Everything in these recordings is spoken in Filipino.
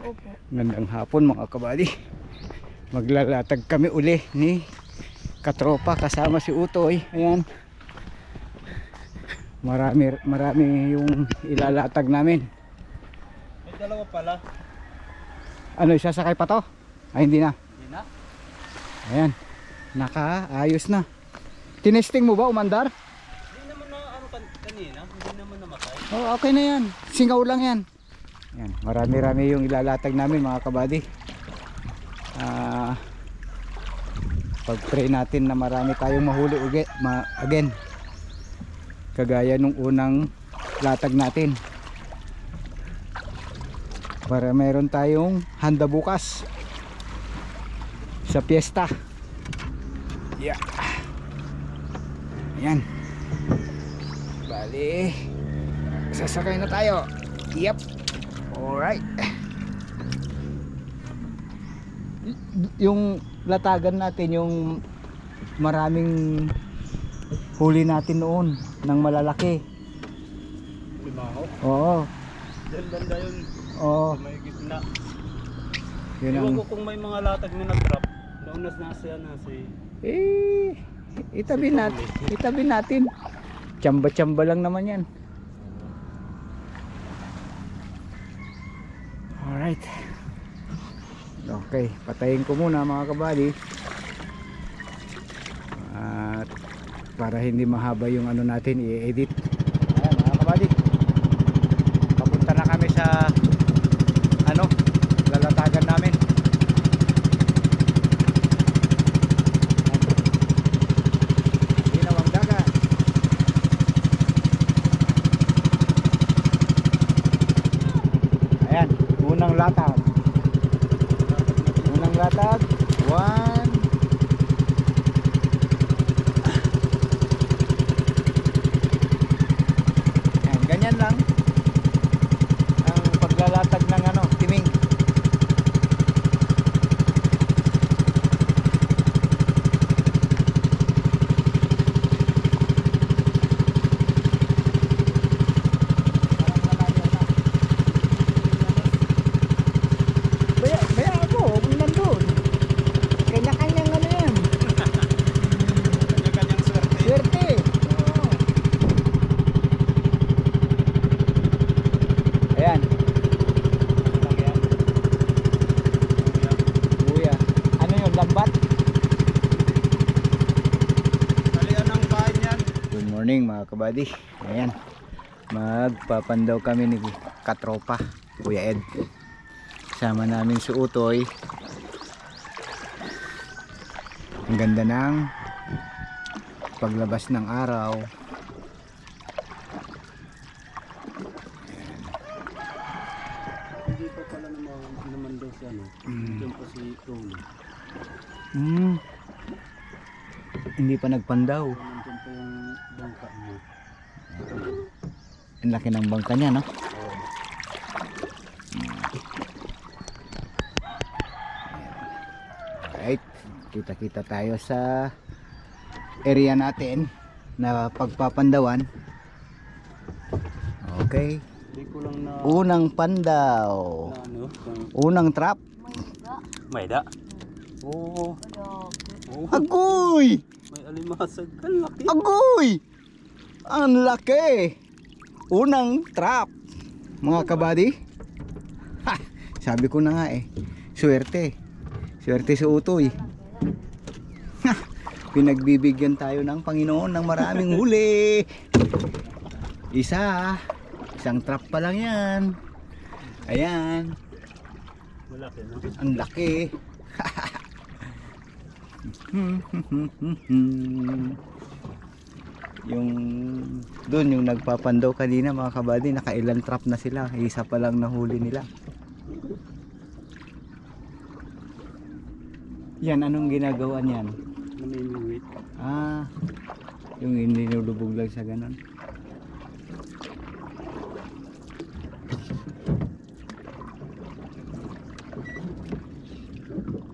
Opo. Gandang hapon mga kabady. Maglalatag kami uli ni katropa kasama si Utoy. Ayan. Marami yung ilalatag namin. May dalawa pala. Ano, sasakay pa to? Ay, hindi na. Hindi na. Ayan. Nakaayos na. Tinesting mo ba, umandar? Hindi naman na ano kanina. Hindi naman namatay. Oh, okay na yan. Singaw lang yan. Yan, marami-rami yung ilalatag namin mga kabady. Pag-pray natin na marami tayong mahuli again. Kagaya nung unang latag natin. Para meron tayong handa bukas sa piyesta. Yeah. Ayan. Bali, sasakay na tayo. Yep. Alright. Yung latagan natin, yung maraming huli natin noon ng malalaki. Limaho. Oo. Diyan banda yun. Oo. May gitna. Yun ang, Ewan ko kung may mga latag na nag-drop. Naunas na siya na si... itabi natin. Tsamba-tsamba lang naman yan. Alright. Okay, patayin ko muna mga kabady. At para hindi mahaba yung ano natin, i-edit. Ayan mga kabady. Papunta na kami sa ano, lalatagan namin. Ginawang dagat. Ayan, unang latag. Unang latag. 1. Ganyan lang ang paglalatag ng ano, timing. Baya ako, nandun. Kanya-kanyang ano yan. Kanya-kanyang swerte. Swerte. Oo. Ayan. Ano lang yan? Kuya. Ano yun, lambat? Talian ng bahay niyan. Good morning mga kabady. Ayan. Magpapandaw kami ni katropa, Kuya Ed. Kasama namin si Utoy. Ang ganda ng paglabas ng araw. Hindi pa pala naman daw si ano. Diyan pa si Tony. Hindi pa nagpandaw. Nandun pa yung bangka mo. Ang laki ng bangka niya, no? Alright, kita-kita tayo sa area natin na pagpapandawan. Okay, Hindi ko lang na... unang pandaw, na ano? unang trap. May da? Oo. Oo. Agoy! May alimasag. Ang laki. Agoy! Ang laki! Unang trap, mga kabady. Ha! Sabi ko na nga eh, swerte. Swerte si Utoy. Ha! Pinagbibigyan tayo ng Panginoon ng maraming huli. Isang trap pa lang yan. Ayan. Malaki no? Ang laki. Yung doon yung nagpapandaw kanina mga kabady, nakailang trap na sila, isa pa lang nahuli nila. Yan, anong ginagawa niyan? Namimiwit. Yung inilulubog lang sa ganon.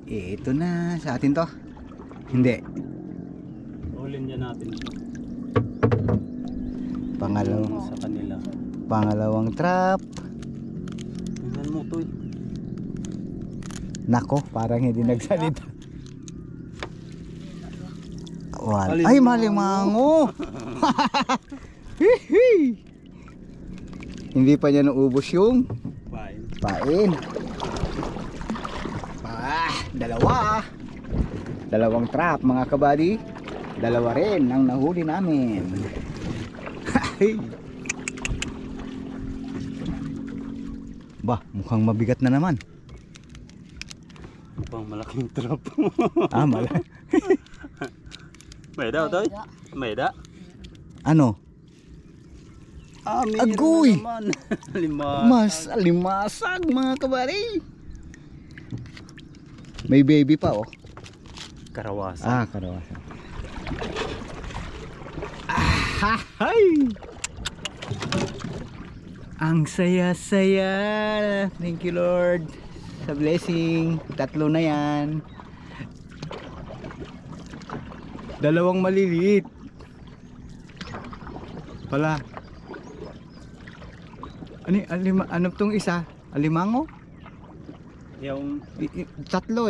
Ito na sa atin to. Hindi. Ulin niya natin. Pangalawang Sa kanila. Pangalawang trap. Tingnan mo to. Nako, parang hindi nagsalita. Ay, malimango. Hihi. Hindi pa niya naubos yung pain. Dalawa. Dalawang trap mga kabady. Dalawa rin ang nahuli namin. Bah, mukhang mabigat na naman. Mukhang malaking trap. Malaki. May daw, Toy? May da? Ano? Meron Agoy! na naman. Mas alimasag mga kabady. May baby pa oh. Karawasan. Karawasan. Hay! Ang saya-saya. Thank you Lord sa blessing. 3 na yan. 2 maliliit pala. Ano tong isa? Alimango? Yung 3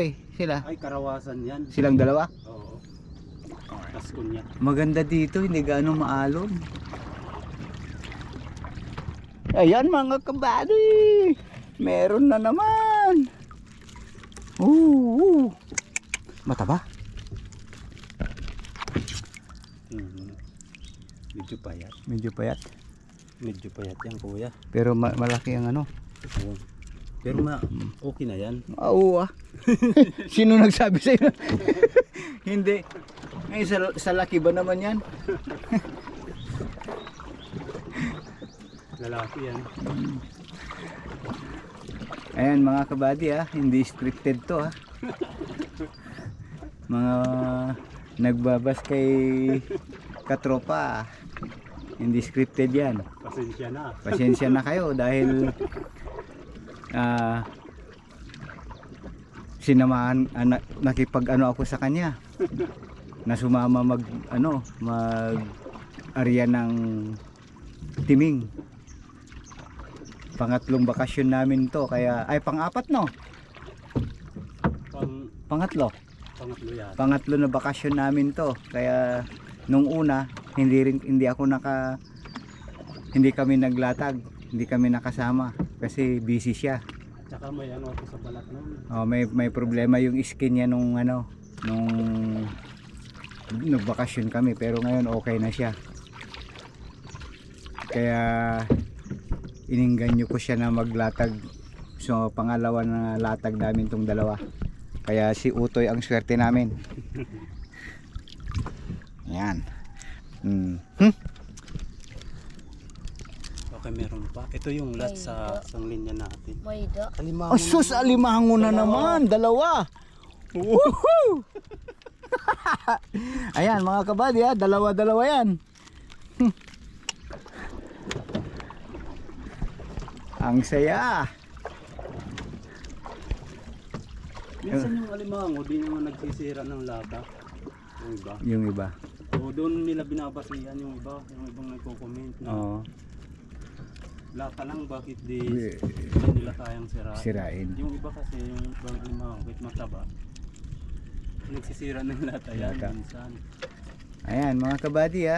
eh sila. ay karawasan yan. Silang 2. Oo. Pasko niya. Maganda dito, hindi gaano maalon. Ayan mga kabady, meron na naman. Mataba. Medyo payat. Medyo payat. Medyo payat yan kuya. Pero malaki ang ano. Oo. Pero okay na yan. Oo Sino nagsabi sa'yo? Hindi. Ay, sa laki ba naman yan? Lalaki yan. Ayan mga kabady hindi scripted to Mga nagbabas kay katropa, hindi scripted yan. Pasensya na. Pasensya na kayo dahil sinamahan, nakipag-ano ako sa kanya na sumama mag area ng timing. Pangatlong bakasyon namin to, kaya ay pang-4 no? Pangatlo yan. Pangatlo na bakasyon namin to. Kaya nung una hindi kami naglatag, hindi kami nakasama kasi busy siya. Tsaka may ano ako sa balat nun. May problema yung skin niya nung nagbakasyon kami, pero ngayon okay na siya. Kaya iningganyo ko siya na maglatag. So pangalawa na latag namin tong 2. Kaya si Utoy ang swerte namin. Yan. Okay, meron pa. Ito yung lat sa isang linya natin. Alimango. Sus, alimango na naman. 2. Woohoo! Ayan mga kabady 2 yan. Ang saya. Minsan yung alimango di naman nagsisira ng lata. Yung iba. O doon nila binabasihan yung iba, yung ibang nagko-comment na lata lang, bakit di nila kayang sirain. Yung iba kasi yung ibang alimango kahit mataba nagsisira ng lata yan minsan. Ayan mga kabady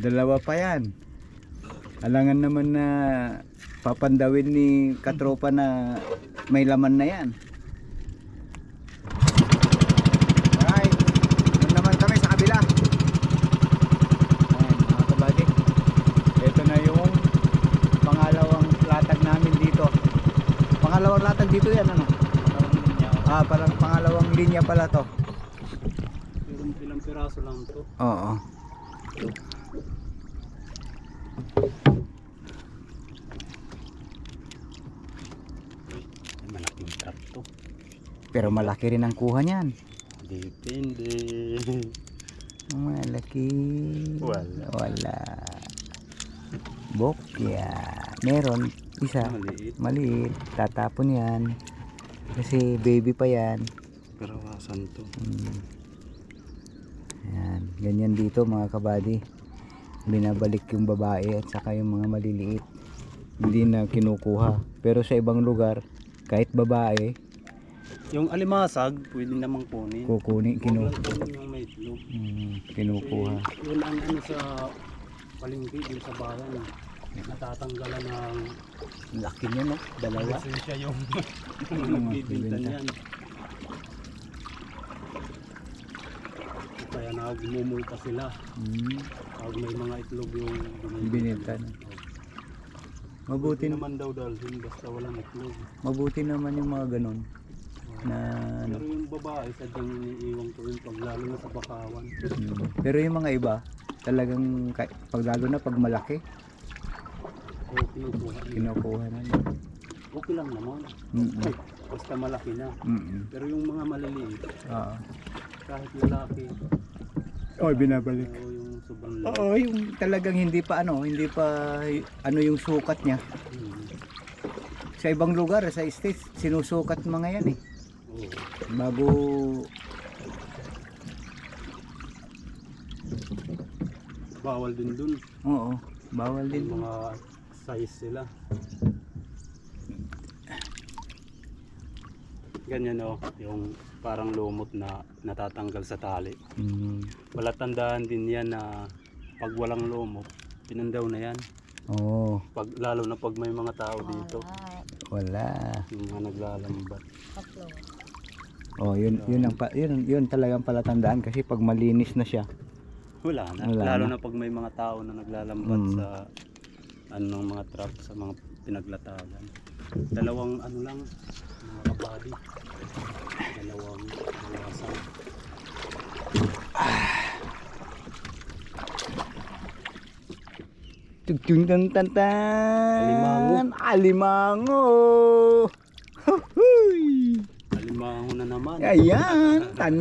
2 pa yan. Alangan naman na papandawin ni katropa na may laman na yan. Alright, doon naman kami sa kabila. Ayan mga kabady, ito na yung pangalawang latag namin dito. Pangalawang latag dito yan ano? Parang pangalawang linya pala to. Pero ilang piraso lang to. Oo. Malaking trap to. Pero malaki rin ang kuha niyan. Depende. Malaki. Wala. Bokya. Meron isa. Maliit. Tatapon yan. Kasi baby pa yan. Karawasan to. Ayan. Ganyan dito mga kabady. Binabalik yung babae at saka yung mga maliliit. Hindi na kinukuha. Pero sa ibang lugar, kahit babae, Yung alimasag, pwede namang kunin. Kukunin, Huwag lang kunin yung may itlog. kinukuha. Kasi yun ang ano sa palengke din sa bayan. Natatanggalan ng Laki niya, no? Dalawa. lisensya yung nagbibinta niyan. Kaya nagmumulta sila pag may mga itlog yung Binenta na. Mabuti, naman daw dalhin basta walang itlog. mabuti naman yung mga ganon. Na, Pero yung babae sadyang iniiwang ko rin pag lalo na sa bakawan. Pero yung mga iba, talagang pag lalo na pag malaki, O kinukuha nila. kinukuha na. Okay lang naman. Mm-mm. Basta malaki na. Pero yung mga maliliit, Oo. kahit lalaki, Oh, binabalik. o yung sobrang laki. Oo, yung talagang hindi pa ano yung sukat niya. Hmm. Sa ibang lugar, sa states, sinusukat mga yan eh. Oo. Bago Bawal din dun. oo, bawal din. Yung mga size sila. Ganyan o, yung parang lumot na natatanggal sa tali. Palatandaan din yan na pag walang lumot, pinandaw na yan. Oo, Pag, lalo na pag may mga tao dito, wala. yung mga naglalambat. Oh, yun talagang palatandaan kasi pag malinis na siya. Wala na. Wala Lalo na. na pag may mga tao na naglalambat sa anong mga truck sa mga pinaglatagan. Dalawang ano lang, mga kabady. Dalawang bawasan. Tugtun tan tan tan. Alimango. Huhuy. Alimango na naman. Ayan, tan.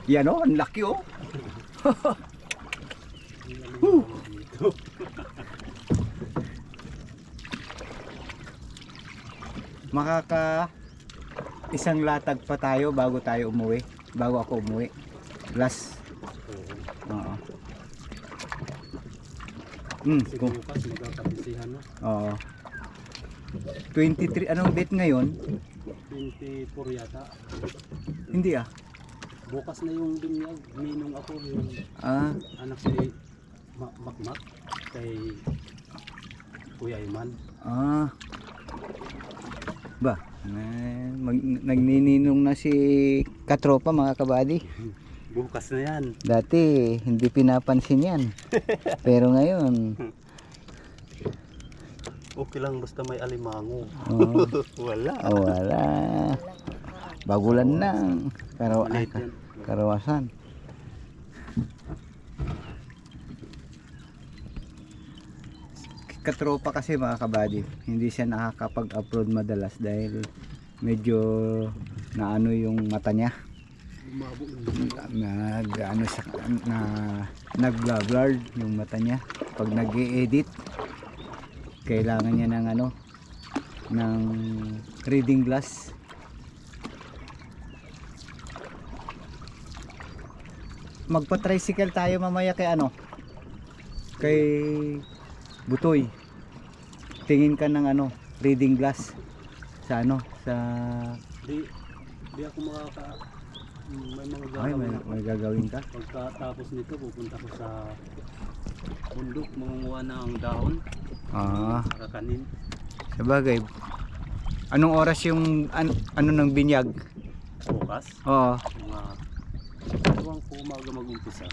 Yan oh, ang laki oh. Yung alimango dito. Makaka isang latag pa tayo bago tayo umuwi. Bago ako umuwi. Last. Oo. Kasi bukas magkakabisihan na. Oo. 23, anong date ngayon? 24 yata. Hindi ah. Bukas na yung binyag. Minong ako yung Ah, anak ni Makmak kay Kuya Iman. ah. Ba, nagnininong na si katropa mga kabady. Bukas na yan. Dati hindi pinapansin yan. Pero ngayon, Okay lang basta may alimango. Oo. Wala. wala. Bagulan lang. Maliit yan. Karawasan. Katropa kasi mga kabady, hindi siya nakakapag-upload madalas dahil medyo naano yung mata niya. Lumabo yung Nag-blurred yung mata niya pag nag-i-edit. Kailangan niya ng ng reading glass. Magpa-tricycle tayo mamaya kay kay Butoy. Tingin ka ng reading glass sa sa Di ako may mga ay gagawin ako. may gagawin ka. Pagkatapos nito pupunta ko sa bundok mangunguha ng dahon. Kakanin. Sabagay. Anong oras yung ano ng binyag? Bukas. Oo. Mga dalawang po umaga mag-umpisa.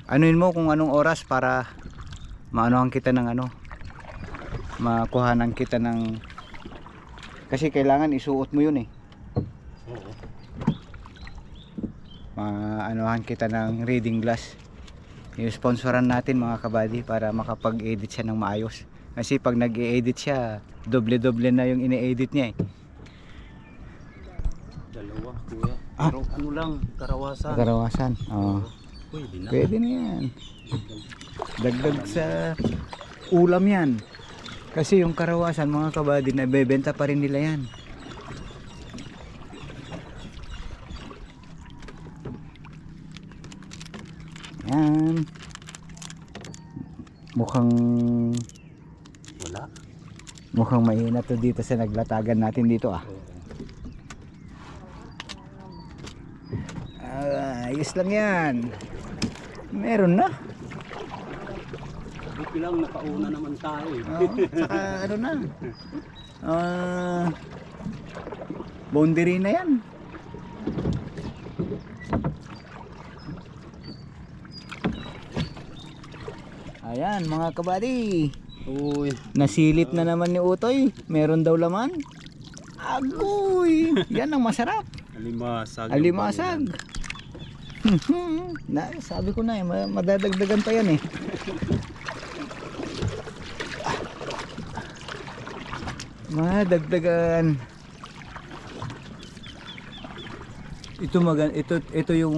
Anuin mo kung anong oras para maanohan kita ng makuhanan kita ng kasi kailangan isuot mo yun eh. Oo. Maanohan kita ng reading glass. I-sponsoran natin mga kabady para makapag-edit siya ng maayos. Kasi pag nag-i-edit siya, doble-doble na yung ini-edit niya eh. Dalawa, kuya. Pero ano lang, karawasan. Karawasan. Oo. Pwede na. Pwede na yan. Dagdag sa ulam yan. Kasi yung karawasan mga kabady, nabebenta pa rin nila yan. Yan. Mukhang Wala. mukhang mahina to dito sa naglatagan natin dito ah. Oo. Ayos lang yan. Meron na. Buti lang nakauna naman tayo eh. Oo, saka ano na. Boundary na yan. Ayan mga kabady. Uy. Nasilip na naman ni Utoy. Meron daw laman. Agoy! Yan ang masarap. Alimasag. Alimasag. Na, sabi ko na eh, madadagdagan pa yan eh. Madagdagan. Ito yung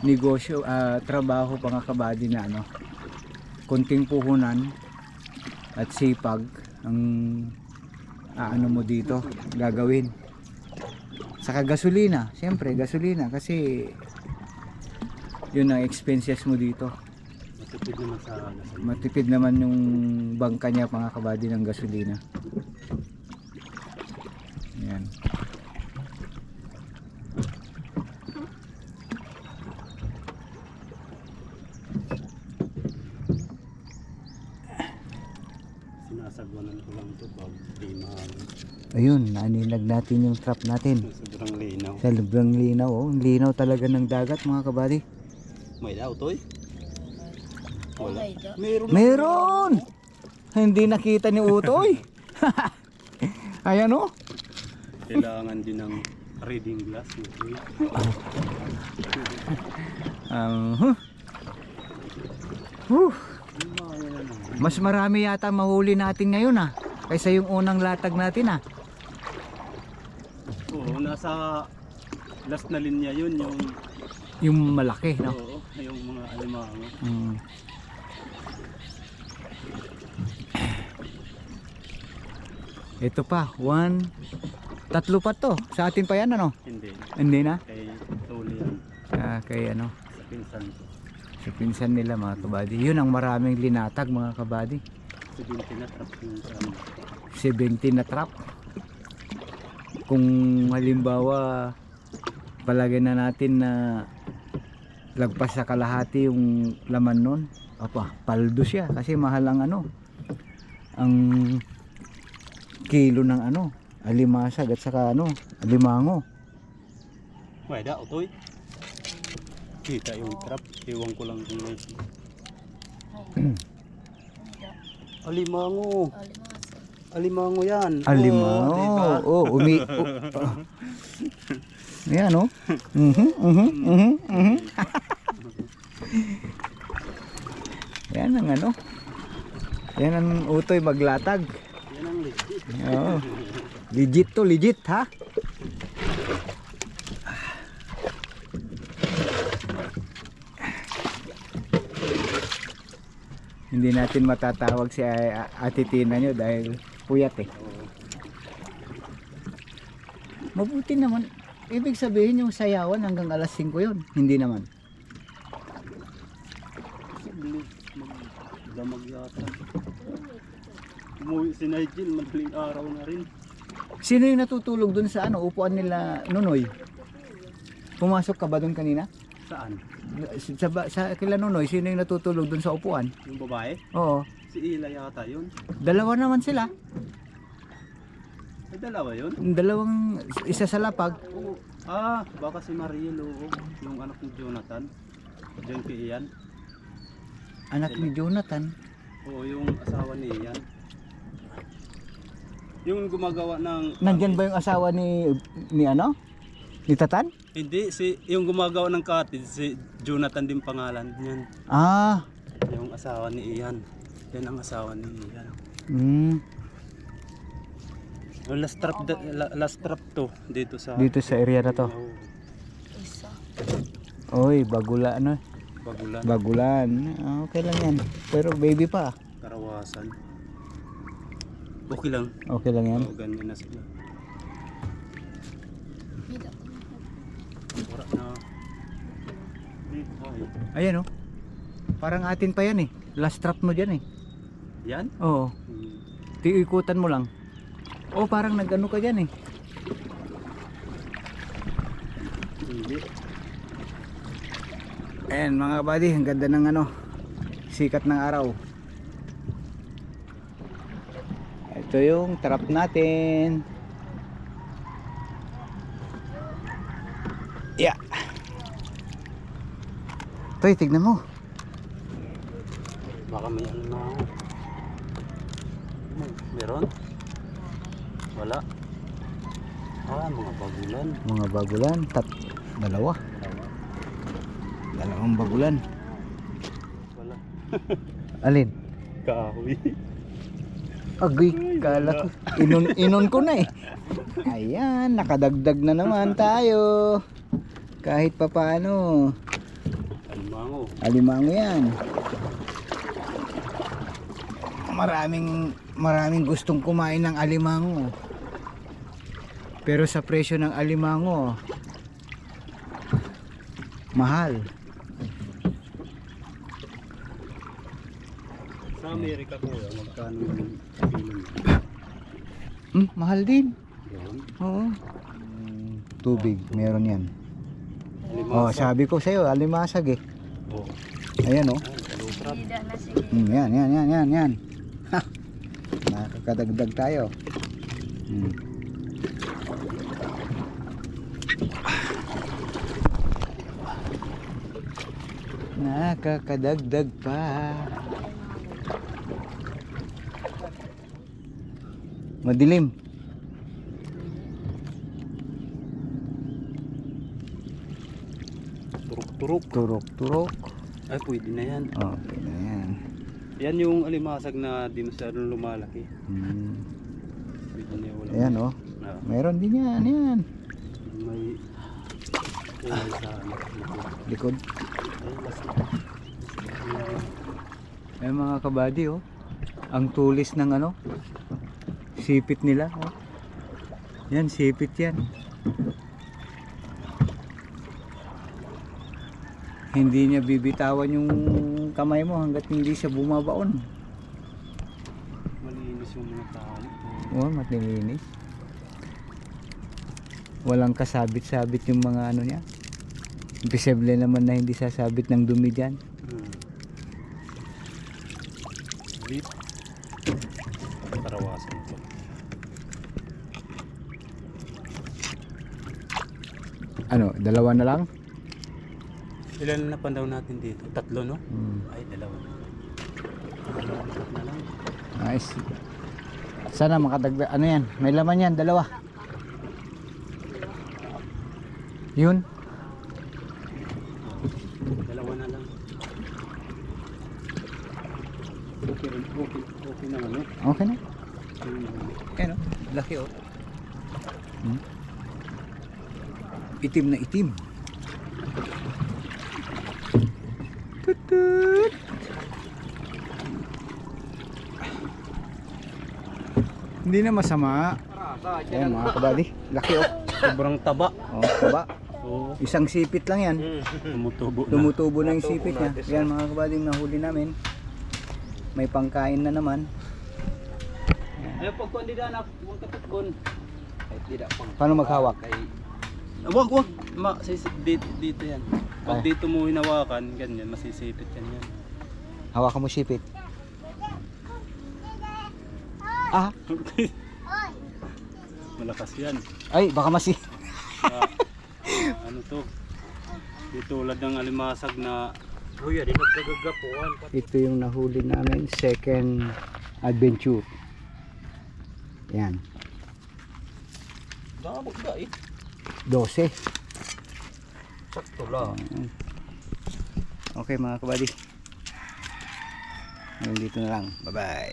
negosyo, trabaho mga kabady na ano. Konting puhunan at sipag ang ano mo dito gagawin. Saka gasolina, siyempre gasolina kasi yun ang expenses mo dito. Matipid naman sa gasolina. Matipid naman yung bangka niya mga kabady ng gasolina. Yan. Sinasagwanan ko lang ito pag di mahal. Ayun, naninag natin yung trap natin. Sobrang linaw. Sa sobrang linaw, oh. Linaw talaga ng dagat mga kabady. May daw toy? Wala. Ay, do. Meron. Meron! Hindi nakita ni Utoy. Ayan oh. Kailangan din ng reading glass. Huh. Huh. Mas marami yata mahuli natin ngayon ah. Kaysa yung unang latag natin ah. Oo, nasa last na linya yun yung Yung malaki no. oo, yung mga alimango. Mm. Ito pa, tatlo pa to. Sa atin pa yan ano? Hindi. Hindi na? Kay Tuli yan. Kay ano? Sa pinsan ko. Sa pinsan nila mga kabady. Yun ang maraming linatag mga kabady. 70 na trap yung sa amin. 70 na trap. Kung halimbawa palagay na natin na lagpas sa kalahati yung laman nun, paldo siya kasi mahal ang ano, ang kilo ng ano, alimasag at saka ano, alimango. May da, otoy. Kita yung trap. Iwan ko lang kung may alimango. Alimango yan. Alimango. Diba? Oh, Ayan oh. Yan ang ano. Yan ang Utoy maglatag. Yan ang legit. Oo. Legit to, legit ha. Hindi natin matatawag si Ate Tina nyo dahil puyat eh. Oo. Mabuti naman. Ibig sabihin yung sayawan hanggang alas 5 yun. Hindi naman. Bilis magdamag yata. Umuwi si Nigel, madaling araw na rin. Sino yung natutulog dun sa ano, upuan nila Nonoy? Pumasok ka ba dun kanina? Saan? Sa kila Nonoy, sino yung natutulog dun sa upuan? Yung babae? Oo. Si Ila yata yun. Dalawa naman sila. Ay, dalawa yun? Dalawang, isa sa lapag. Oo. Ah, baka si Mariel, oo. Yung anak ni Jonathan. Diyan kay Ian. Anak ni Jonathan. Oo, yung asawa ni Ian. Yung gumagawa ng... Nandyan ba yung asawa ni ano? Ni Tatan? Hindi, yung gumagawa ng cottage, si Jonathan din pangalan niyan. Ah. Yung asawa ni Ian. Yan ang asawa ni Ian. Hmm. Yung last trap to dito sa Area na to. Oo, Isa. Oy, bagula ano? Bagulan, Bagulan. Okay lang yan. Pero baby pa. Karawasan. Okay lang. Okay lang yan. Oo, ganyan na sila. Wala na. Ay, Ayan oh. Parang atin pa yan eh. Last trap mo dyan eh. Yan? Oo. Tiikutan mo lang. Oh, parang nag-ano ka dyan eh. Hindi. Ayan mga buddy, ang ganda ng ano, sikat ng araw. Ito yung trap natin. Yeah. Toy, tignan mo. Baka may ano na ako. Meron? Wala. Mga bagulan. Mga bagulan, dalawa. Dalawang bagulan. Wala. Alin? Kahoy. Agoy, kala ko. Inon ko na eh. Ayan, nakadagdag na naman tayo. Kahit papaano. Alimango. Alimango yan. Maraming gustong kumain ng alimango. Pero sa presyo ng alimango, mahal. Sa Amerika ko, magkano yung kilo niya? Mahal din. Yun. Oo. Tubig, meron yan. Alimasag. Oh, sabi ko sa'yo, alimasag eh. Oo. Ayan oh. Kalutrap. Yan. Ha! Nakakadagdag tayo. Nakakadagdag pa. Madilim. Turok-turok. Turok-turok. Ay, pwede na yan. Okay na yan. Yan yung alimasag na di masyadong lumalaki. Pwede na yung Ayan oh. Meron din yan. Yan. May kulay sa Likod. Ay, last. Ayan mga kabady oh. Ang tulis ng ano, sipit nila oh. Yan, sipit yan. Hindi niya bibitawan yung kamay mo hanggat hindi siya bumabaon. Malinis yung mga tao. Oh, matilinis. Walang kasabit-sabit yung mga ano niya. Imposible naman na hindi sasabit ng dumi dyan. Beef. Tarawasan ito. Ano, dalawa na lang? Ilan na pandaw natin dito? 3, no? Ay, 2. Na lang. Nice. Sana makadagdag, ano yan, may laman yan, 2. Yun. 2 na lang. Okay na ano? Okay na. Ayan o, laki o. Itim na itim. Tutut. Hindi na masama. Ayan mga kabady, laki o. Sobrang taba. Oh, taba. Oo. Isang sipit lang yan. Tumutubo na. Tumutubo na yung sipit niya. Yan mga kabady, nahuli namin. May pangkain na naman. Ayaw pag kandida na, huwag katukbon. Kahit di na pang... Paano maghawak? Wag. Dito yan. Pag Ay. dito mo hinawakan, ganyan, masisipit yan yan. Hawakan mo sipit. Ah, Malakas yan. ay baka masi. Ano to? Di tulad ng alimasag na... Uy, di nagkagagapuan. Ito yung nahuli namin, second adventure. Yan, Damog ba eh? 12. Sakto lang. Okay mga kabady, dito na lang, bye bye.